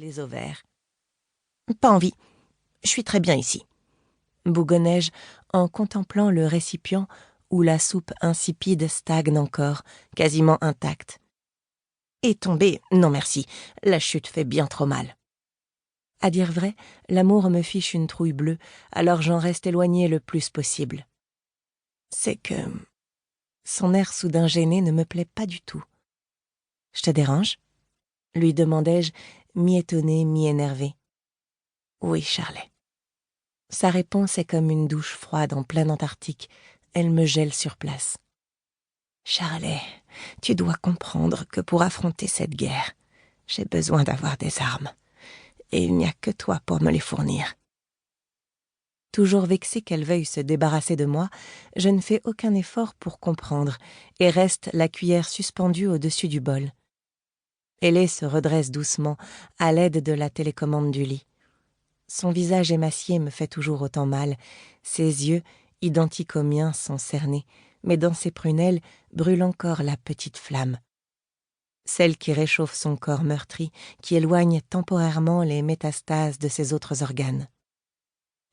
les ovaires. « Pas envie. Je suis très bien ici. » bougonnai-je en contemplant le récipient où la soupe insipide stagne encore, quasiment intacte. « Et tomber, non merci, la chute fait bien trop mal. » À dire vrai, l'amour me fiche une trouille bleue, alors j'en reste éloignée le plus possible. C'est que... Son air soudain gêné ne me plaît pas du tout. « Je te dérange ?» lui demandai-je, mi-étonnée, mi-énervée. « Oui, Charlet. » Sa réponse est comme une douche froide en plein Antarctique. Elle me gèle sur place. « Charlet, tu dois comprendre que pour affronter cette guerre, j'ai besoin d'avoir des armes. Et il n'y a que toi pour me les fournir. » Toujours vexée qu'elle veuille se débarrasser de moi, je ne fais aucun effort pour comprendre et reste la cuillère suspendue au-dessus du bol. Ailée se redresse doucement à l'aide de la télécommande du lit. Son visage émacié me fait toujours autant mal. Ses yeux, identiques aux miens, sont cernés, mais dans ses prunelles brûle encore la petite flamme. Celle qui réchauffe son corps meurtri, qui éloigne temporairement les métastases de ses autres organes.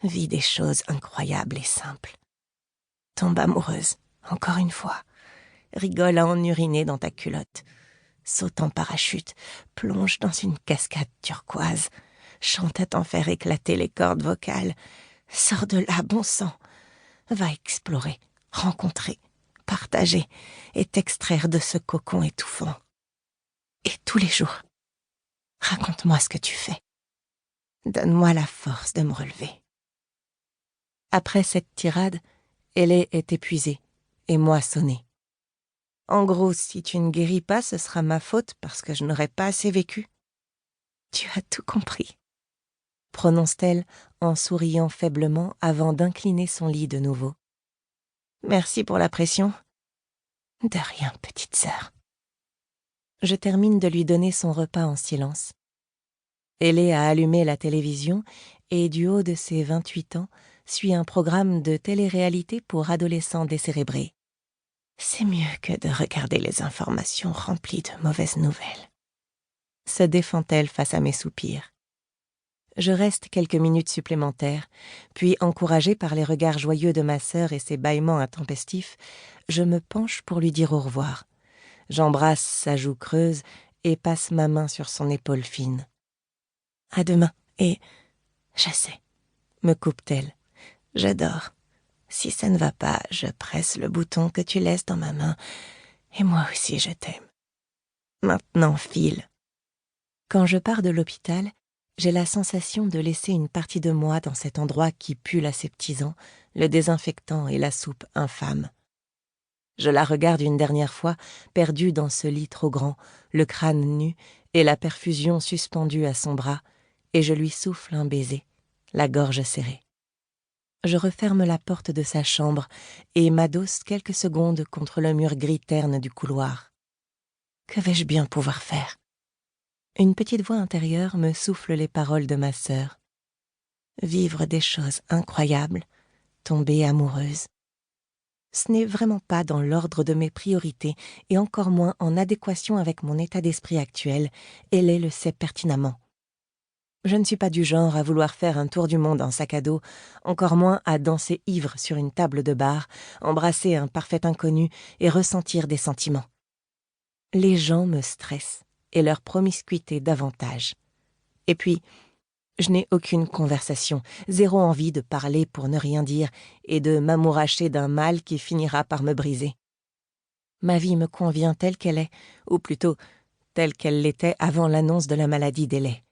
Vis des choses incroyables et simples. Tombe amoureuse, encore une fois. Rigole à en uriner dans ta culotte. Saute en parachute, plonge dans une cascade turquoise. Chante à t'en faire éclater les cordes vocales. Sors de là, bon sang. Va explorer, rencontrer, partager et t'extraire de ce cocon étouffant. Et tous les jours, raconte-moi ce que tu fais. Donne-moi la force de me relever. Après cette tirade, elle est épuisée et moi sonnée. En gros, si tu ne guéris pas, ce sera ma faute parce que je n'aurai pas assez vécu. Tu as tout compris, prononce-t-elle en souriant faiblement avant d'incliner son lit de nouveau. Merci pour la pression. De rien, petite sœur. Je termine de lui donner son repas en silence. Elle a allumé la télévision et du haut de ses 28 ans suit un programme de télé-réalité pour adolescents décérébrés. C'est mieux que de regarder les informations remplies de mauvaises nouvelles. Se défend-elle face à mes soupirs. Je reste quelques minutes supplémentaires, puis, encouragée par les regards joyeux de ma sœur et ses bâillements intempestifs, je me penche pour lui dire au revoir. J'embrasse sa joue creuse et passe ma main sur son épaule fine. « À demain, et... je sais, » me coupe-t-elle. « Je dors. Si ça ne va pas, je presse le bouton que tu laisses dans ma main, et moi aussi je t'aime. Maintenant, file. » Quand je pars de l'hôpital, j'ai la sensation de laisser une partie de moi dans cet endroit qui pue l'aseptisant, le désinfectant et la soupe infâme. Je la regarde une dernière fois, perdue dans ce lit trop grand, le crâne nu et la perfusion suspendue à son bras, et je lui souffle un baiser, la gorge serrée. Je referme la porte de sa chambre et m'adosse quelques secondes contre le mur gris terne du couloir. Que vais-je bien pouvoir faire? Une petite voix intérieure me souffle les paroles de ma sœur. Vivre des choses incroyables, tomber amoureuse. Ce n'est vraiment pas dans l'ordre de mes priorités et encore moins en adéquation avec mon état d'esprit actuel, elle le sait pertinemment. Je ne suis pas du genre à vouloir faire un tour du monde en sac à dos, encore moins à danser ivre sur une table de bar, embrasser un parfait inconnu et ressentir des sentiments. Les gens me stressent et leur promiscuité davantage. Et puis, je n'ai aucune conversation, zéro envie de parler pour ne rien dire et de m'amouracher d'un mal qui finira par me briser. Ma vie me convient telle qu'elle est, ou plutôt telle qu'elle l'était avant l'annonce de la maladie d'Ailée.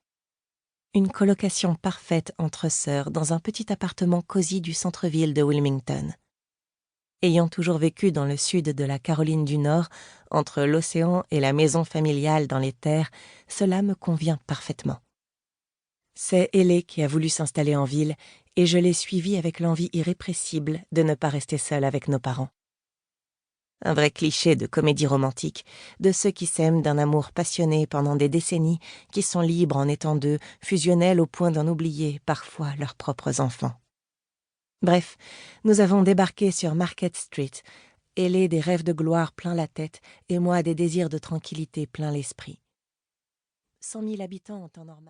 Une colocation parfaite entre sœurs dans un petit appartement cosy du centre-ville de Wilmington. Ayant toujours vécu dans le sud de la Caroline du Nord, entre l'océan et la maison familiale dans les terres, cela me convient parfaitement. C'est Ailée qui a voulu s'installer en ville et je l'ai suivie avec l'envie irrépressible de ne pas rester seule avec nos parents. Un vrai cliché de comédie romantique, de ceux qui s'aiment d'un amour passionné pendant des décennies, qui sont libres en étant deux, fusionnels au point d'en oublier parfois leurs propres enfants. Bref, nous avons débarqué sur Market Street, Ailée des rêves de gloire plein la tête et moi des désirs de tranquillité plein l'esprit. 100 000 habitants en temps normal.